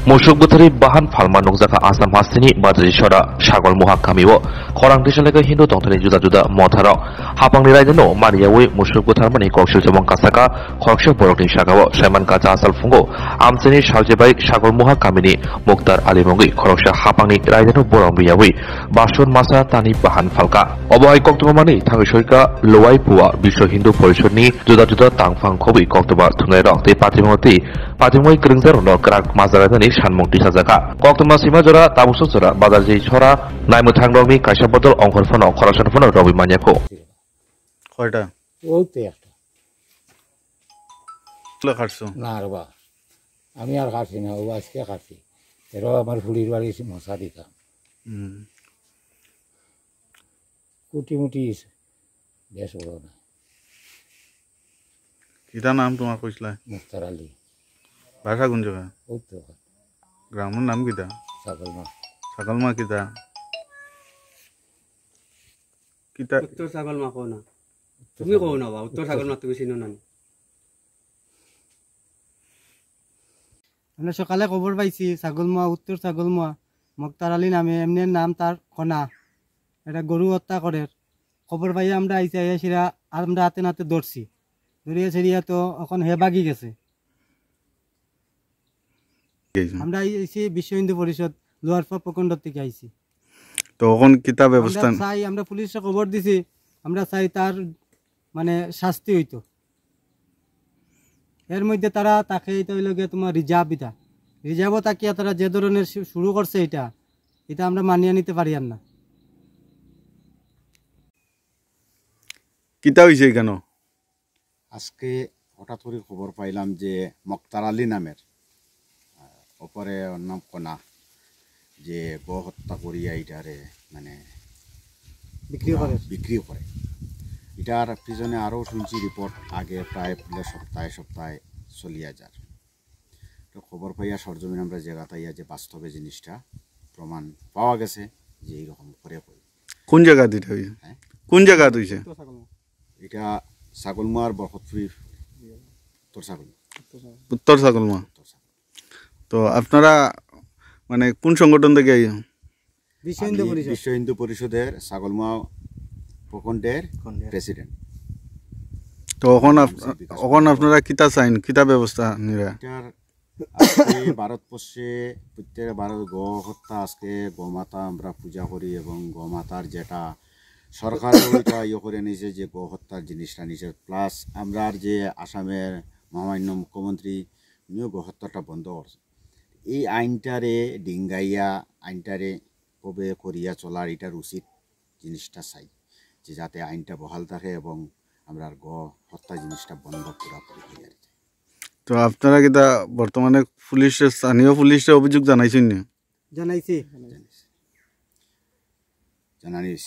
Musuk butari bahan falma nukjaka asam hasini badri shora sagol muhakkamiwo khorang tisaleka hindu tongthani juda-juda motharo hapangni raidano maniyawi musuk butarmani koksil jabong kasaka khorokse borokni sagao saiman kacha asal fungo amcheni saljebai sagol muhakkamini muktar alimongi khorokse hapangni raidano borong biyawi bason masa tani bahan falka obai koktomani thangi soika lowai puwa bisho hindu porishoni juda-juda tangfang khobi koktoba thungai rok te patimoi kringjar no krak mazaradani sanmukti sajaka koktoma sima jora tabuso jora badarji chora naimutang romi kaisa botol ongkhor phono khorashan phono robi manyako কয়টা ওইতে একটা তুলে খাটছো না আর বা আমি আর খাচ্ছি না ও আজকে খাচ্ছি এরাও আমার ফুলির বাড়ি মশা দিতাম কুটি মুটি বেশ বড় না কিটা নাম তোমার কইছলা মুক্তার আলী ভাষা কোন জায়গা ওই তো গ্রামের নাম কিটা ছাগলমা ছাগলমা কিটা কিটা উত্তর ছাগলমা কও না তুমি কও না বা উত্তর ছাগলমা তুমি চিনো না আমরা সকালে খবর পাইছি ছাগলমা উত্তর ছাগলমা মুক্তার আলী নামে এমনি নাম তার খনা এটা গরু হত্যা করে খবর পাই আমরা আইসি আইয়া সেরা আমরা হাতে নাতে ধরছি ধরিয়া সেরিয়া তো এখন হে বাগি গেছে আমরা আইসি বিশ্ব হিন্দু পরিষদ লোহারপা প্রখণ্ড থেকে আইসি তো এখন কিতা ব্যবস্থা চাই আমরা পুলিশে খবর দিছি আমরা চাই তার মানে শাস্তি হইতো এর মধ্যে তারা তাকে এটা হইল গিয়ে তোমার রিজার্ভও তাকিয়া তারা যে ধরনের শুরু করছে এটা আমরা মানিয়ে নিতে পারি আর না কিতা হইছে কেন আজকে হঠাৎ করে খবর পাইলাম যে মুক্তার আলী নামের অপরে নাম কনা যে গো হত্যা করিয়া এটারে মানে বিক্রি করে এটার পিছনে আরও শুনছি রিপোর্ট আগে প্রায় সপ্তাহে চলিয়া যার তো খবর পাইয়া সরজমিন আমরা জায়গাটাইয়া যে বাস্তবে জিনিসটা প্রমাণ পাওয়া গেছে যে এইরকম করে কোন জায়গা দিতে হইছে কোন জায়গা হইছে এটা ছাগলমার বরকতপুরি উত্তর ছাগলমা তো আপনারা মানে কোন সংগঠন থেকে বিশ্ব হিন্দু পরিষদের ছাগলমা প্রখণ্ডের প্রেসিডেন্ট তো এখন আপনারা কিতা চাইন কিতা ব্যবস্থা নিরা আজকে ভারতবর্ষে প্রত্যেক গো হত্যা আজকে গোমাতা আমরা পূজা করি এবং গোমাতার যেটা সরকারও ওইটা করে নিয়েছে যে গো হত্যার জিনিসটা নিয়েছে প্লাস আমরা যে আসামের মহামান্য মুখ্যমন্ত্রী উনিও গো হত্যাটা বন্ধ করছে এই আইনটারে ডিঙ্গাইয়া আইনটারে কবে করিয়া চলার এটার উচিত জিনিসটা চাই যে যাতে আইনটা বহাল থাকে এবং আমরা গো হত্যা জিনিসটা বন্ধ পুরাপুরি হয়ে যায় তো আপনারা কিতা বর্তমানে পুলিশের স্থানীয় পুলিশের অভিযোগ জানাইছেন জানাইছি জানানিস